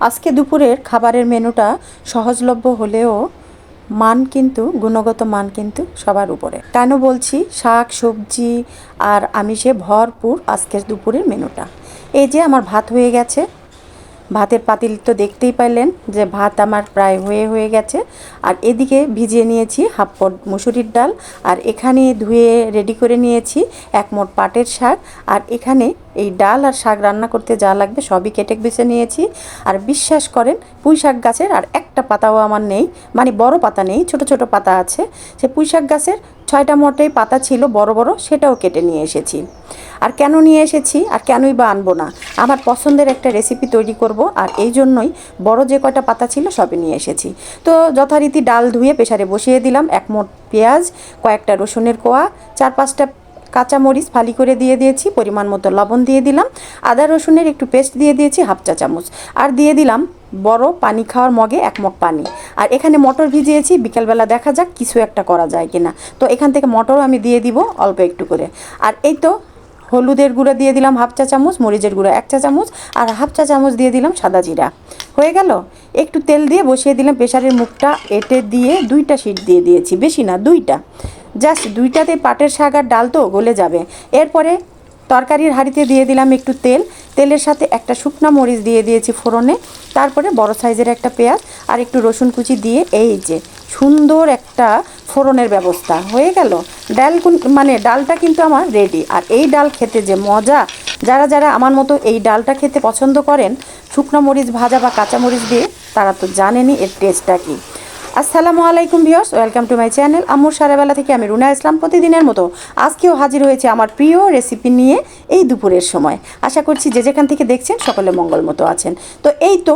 আজকে দুপুরের খাবারের মেনুটা সহজলভ্য হলেও গুণগত মান কিন্তু সবার উপরে। কেন বলছি? শাক সবজি আর আমিষে ভরপুর আজকের দুপুরের মেনুটা। এই যে আমার ভাত হয়ে গেছে, ভাতের পাতিল তো দেখতেই পাইলেন যে ভাত আমার প্রায় হয়ে গেছে। আর এদিকে ভিজিয়ে নিয়েছি হাফ পট মুসুরির ডাল, আর এখানে ধুয়ে রেডি করে নিয়েছি এক মোট পাটের শাক। আর এখানে এই ডাল আর শাক রান্না করতে যা লাগবে সবই কেটে বেছে নিয়েছি। আর বিশ্বাস করেন, পুঁই শাক গাছের আর একটা পাতাও আমার নেই, মানে বড় পাতা নেই, ছোট ছোট পাতা আছে। সে পুঁই শাক গাছের 6টা মোটেই পাতা ছিল বড় বড়, সেটাও কেটে নিয়ে এসেছি। আর কেন নিয়ে এসেছি আর কেনই বা আনবো না, আমার পছন্দের একটা রেসিপি তৈরি করব, আর এই জন্যই বড় যে কয়টা পাতা ছিল সবই নিয়ে এসেছি। তো যথারীতি ডাল ধুয়ে প্রেসারে বসিয়ে দিলাম, এক মোট পেঁয়াজ, কয়েকটা রসুনের কোয়া, 4-5টা কাঁচামরিচ ফালি করে দিয়ে দিয়েছি, পরিমাণ মতো লবণ দিয়ে দিলাম, আদা রসুনের একটু পেস্ট দিয়ে দিয়েছি হাফ চা চামচ, আর দিয়ে দিলাম বড় পানি খাওয়ার মগে 1 মগ পানি। আর এখানে মটর ভিজিয়েছি, বিকালবেলা দেখা যাক কিছু একটা করা যায় কিনা। তো এখান থেকে মটরও আমি দিয়ে দিব অল্প একটু করে। আর এই তো হলুদের গুঁড়ো দিয়ে দিলাম হাফ চা চামচ, মরিচের গুঁড়ো 1 চা চামচ, আর হাফ চা চামচ দিয়ে দিলাম সাদা জিরা। হয়ে গেল। একটু তেল দিয়ে বসিয়ে দিলাম প্রেসারের মুখটা এঁটে দিয়ে 2টা সিট দিয়ে দিয়েছি, বেশি না 2টা, জাস্ট 2টাতে পাটের শাক আর ডাল তো গলে যাবে। এরপরে তরকারির হাঁড়িতে দিয়ে দিলাম একটু তেল, তেলের সাথে একটা শুকনো মরিচ দিয়ে দিয়েছি ফোড়নে, তারপরে বড় সাইজের একটা পেঁয়াজ আর একটু রসুন কুচি দিয়ে এই যে সুন্দর একটা ফোড়নের ব্যবস্থা হয়ে গেল। ডালটা কিন্তু আমার রেডি। আর এই ডাল খেতে যে মজা, যারা যারা আমার মতো এই ডালটা খেতে পছন্দ করেন শুকনো মরিচ ভাজা বা কাঁচা মরিচ দিয়ে, তারা তো জানেনই এর টেস্টটা কী। আসসালামু আলাইকুম viewers, welcome to my channel আম্মুর সারাবেলা থেকে। আমি রুনা ইসলাম প্রতিদিনের মতো আজকেও হাজির হয়েছে আমার প্রিয় রেসিপি নিয়ে এই দুপুরের সময়। আশা করছি যে যেখান থেকে দেখছেন সকলে মঙ্গল মতো আছেন। তো এই তো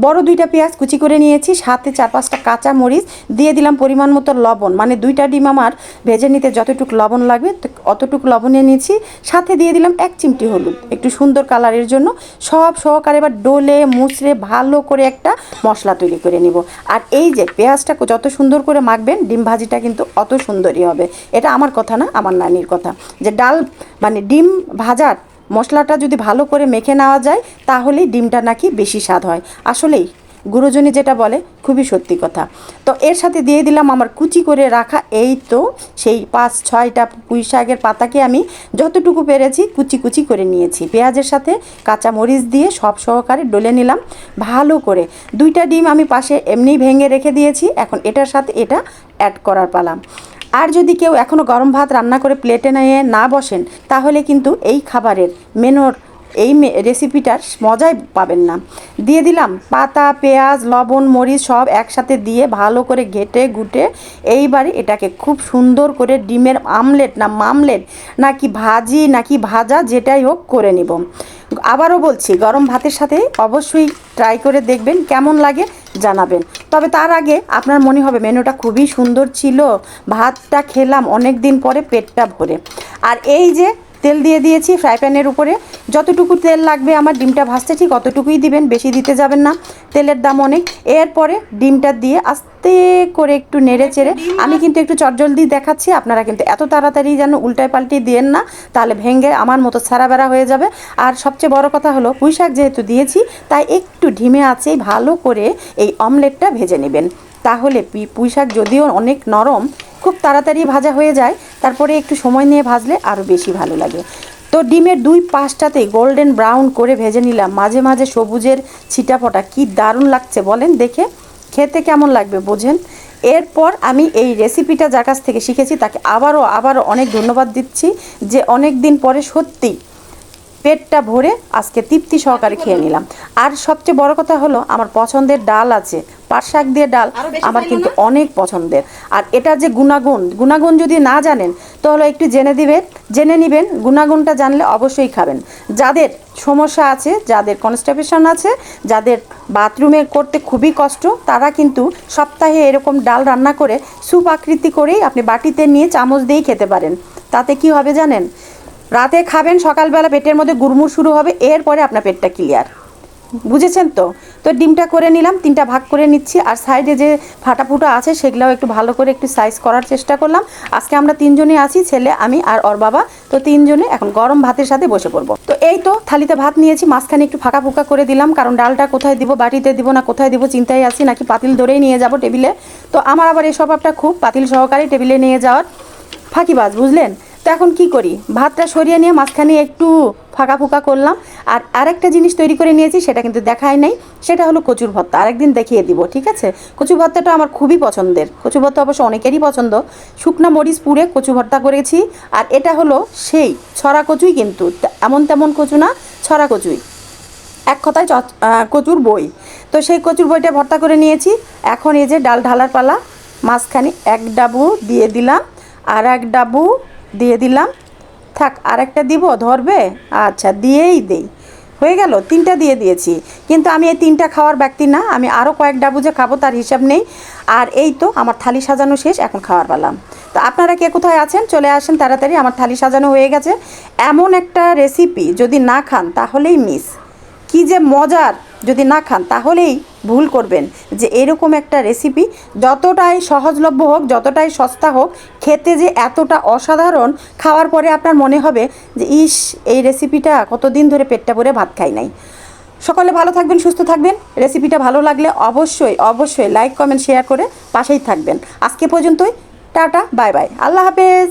বড় 2টা পেঁয়াজ কুচি করে নিয়েছি, সাথে 4-5টা কাঁচা মরিচ দিয়ে দিলাম, পরিমাণ মতো লবণ, মানে 2টা ডিম আমার ভেজে নিতে যতটুকু লবণ লাগবে অতটুকু লবণ নিয়েছি, সাথে দিয়ে দিলাম 1 চিমটি হলুদ একটু সুন্দর কালারের জন্য। সব সহকারে এবার ডলে মুচড়ে ভালো করে একটা মশলা তৈরি করে নিব। আর এই যে পেঁয়াজটা যত সুন্দর করে মাখবেন, ডিম ভাজিটা কিন্তু অত সুন্দরই হবে। এটা আমার কথা না, আমার নানির কথা, যে ডিম ভাজার মশলাটা যদি ভালো করে মেখে নেওয়া যায় তাহলেই ডিমটা নাকি বেশি স্বাদ হয়। আসলেই গুরুজনী যেটা বলে খুবই সত্যি কথা। তো এর সাথে দিয়ে দিলাম আমার কুচি করে রাখা এই তো সেই 5-6টা পুঁই শাকের পাতাকে আমি যতটুকু পেরেছি কুচি কুচি করে নিয়েছি, পেঁয়াজের সাথে কাঁচা মরিচ দিয়ে সব সহকারে ডলে নিলাম ভালো করে। 2টা ডিম আমি পাশে এমনি ভেঙে রেখে দিয়েছি, এখন এটার সাথে এটা অ্যাড করার পালা। আর যদি কেউ এখনও গরম ভাত রান্না করে প্লেটে নিয়ে না বসেন, তাহলে কিন্তু এই খাবারের মেনুর এই রেসিপিটার মজাই পাবেন না। দিয়ে দিলাম পাতা, পেঁয়াজ, লবণ, মরিচ সব একসাথে দিয়ে ভালো করে ঘেটে ঘুটে এইবারে এটাকে খুব সুন্দর করে ডিমের আমলেট না মামলেট নাকি ভাজি নাকি ভাজা যেটাই হোক করে নিব। আবারও বলছি, গরম ভাতের সাথে অবশ্যই ট্রাই করে দেখবেন, কেমন লাগে জানাবেন। তবে তার আগে আপনার মনে হবে মেনুটা খুবই সুন্দর ছিল, ভাতটা খেলাম অনেক দিন পরে পেটটা ভরে। আর এই যে তেল দিয়ে দিয়েছি ফ্রাই প্যানের উপরে, যতটুকু তেল লাগবে আমার ডিমটা ভাজতে ঠিক অতটুকুই দিবেন, বেশি দিতে যাবেন না, তেলের দাম অনেক। এরপরে ডিমটা দিয়ে আস্তে করে একটু নেড়ে চেড়ে, আমি কিন্তু একটু চটজলদি দেখাচ্ছি, আপনারা কিন্তু এত তাড়াতাড়ি যেন উল্টায় পাল্টিয়ে দিয়েন না, তাহলে ভেঙে আমার মতো ছাড়াবেড়া হয়ে যাবে। আর সবচেয়ে বড় কথা হলো পুঁই শাক যেহেতু দিয়েছি, তাই একটু ঢিমে আছেই ভালো করে এই অমলেটটা ভেজে নেবেন। তাহলে পুঁই শাক যদিও অনেক নরম, খুব তাড়াতাড়ি ভাজা হয়ে যায়, তারপরে একটু সময় নিয়ে ভাজলে আরও বেশি ভালো লাগে। তো ডিমের 2 পাশটাতেই গোল্ডেন ব্রাউন করে ভেজে নিলাম, মাঝে মাঝে সবুজের ছিটাফোঁটা, কি দারুণ লাগছে বলেন দেখে, খেতে কেমন লাগবে বোঝেন। এরপর আমি এই রেসিপিটা যার কাছ থেকে শিখেছি তাকে আবারও অনেক ধন্যবাদ দিচ্ছি, যে অনেক দিন পরে সত্যি পেটটা ভরে আজকে তৃপ্তি সহকারে খেয়ে নিলাম। আর সবচেয়ে বড় কথা হলো আমার পছন্দের ডাল আছে, পাট শাক দিয়ে ডাল আমার কিন্তু অনেক পছন্দের। আর এটার যে গুণাগুণ যদি না জানেন তাহলে একটু জেনে নেবেন, গুণাগুণটা জানলে অবশ্যই খাবেন। যাদের সমস্যা আছে, যাদের কনস্টিপেশন আছে, যাদের বাথরুমে করতে খুবই কষ্ট, তারা কিন্তু সপ্তাহে এরকম ডাল রান্না করে স্যুপ আকৃতি করেই আপনি বাটিতে নিয়ে চামচ দিয়েই খেতে পারেন। তাতে কি হবে জানেন? রাতে খাবেন, সকালবেলা পেটের মধ্যে গুড়মুড় শুরু হবে, এরপরে আপনার পেটটা ক্লিয়ার। বুঝেছেন তো? তো ডিমটা করে নিলাম, 3টা ভাগ করে নিচ্ছি, আর সাইডে যে ফাটা ফুটা আছে সেগুলোও একটু ভালো করে একটু সাইজ করার চেষ্টা করলাম। আজকে আমরা 3জনই আছি, ছেলে, আমি আর ওর বাবা। তো 3জনে এখন গরম ভাতের সাথে বসে পড়বো। তো এই তো থালিতে ভাত নিয়েছি, মাঝখানে একটু ফাঁকা ফুঁকা করে দিলাম, কারণ ডালটা কোথায় দিব, বাটিতে দিব না কোথায় দিব চিন্তায় আছি, নাকি পাতিল ধরেই নিয়ে যাব টেবিলে। তো আমার আবার এই স্বভাবটা খুব, পাতিল সহকারে টেবিলে নিয়ে যাওয়ার ফাঁকিবাজ, বুঝলেন? তো এখন কি করি, ভাতটা সরিয়ে নিয়ে মাঝখানে একটু ফাঁকা ফুঁকা করলাম। আর আরেকটা জিনিস তৈরি করে নিয়েছি, সেটা কিন্তু দেখাই নাই, সেটা হলো কচুর ভর্তা। আরেকদিন দেখিয়ে দিব, ঠিক আছে? কচু ভর্তাটা আমার খুবই পছন্দের, কচু ভর্তা অবশ্য অনেকেরই পছন্দ। শুকনা মরিচ পুড়ে কচু ভর্তা করেছি। আর এটা হলো সেই ছড়া কচুই, কিন্তু এমন তেমন কচু না, ছড়া কচুই, এক কথায় কচুর বই। তো সেই কচুর বইটা ভর্তা করে নিয়েছি। এখন এই যে ডাল ঢালার পালা, মাঝখানে এক ডাবু দিয়ে দিলাম, আর এক ডাবু দিয়ে দিলাম, থাক আর একটা দিব, ধরবে? আচ্ছা, দিয়েই দেই, হয়ে গেল, 3টা দিয়ে দিয়েছি। কিন্তু আমি এই 3টা খাওয়ার ব্যক্তি না, আমি আরও কয়েক ডাবু যে খাবো তার হিসাব নেই। আর এই তো আমার থালি সাজানো শেষ, এখন খাওয়ার পালা। তো আপনারা কে কোথায় আছেন চলে আসেন তাড়াতাড়ি, আমার থালি সাজানো হয়ে গেছে। এমন একটা রেসিপি যদি না খান তাহলেই মিস, কী যে মজার, যদি না খান তাহলেই ভুল করবেন। যে এরকম একটা রেসিপি যতটাই সহজলভ্য হোক, যতটাই সস্তা হোক, খেতে যে এতটা অসাধারণ, খাওয়ার পরে আপনার মনে হবে যে ইস, এই রেসিপিটা কতদিন ধরে পেটটা ভরে ভাত খাই নাই। সকলে ভালো থাকবেন, সুস্থ থাকবেন। রেসিপিটা ভালো লাগলে অবশ্যই অবশ্যই লাইক কমেন্ট শেয়ার করে পাশেই থাকবেন। আজকে পর্যন্তই, টাটা, বাই বাই, আল্লাহ হাফেজ।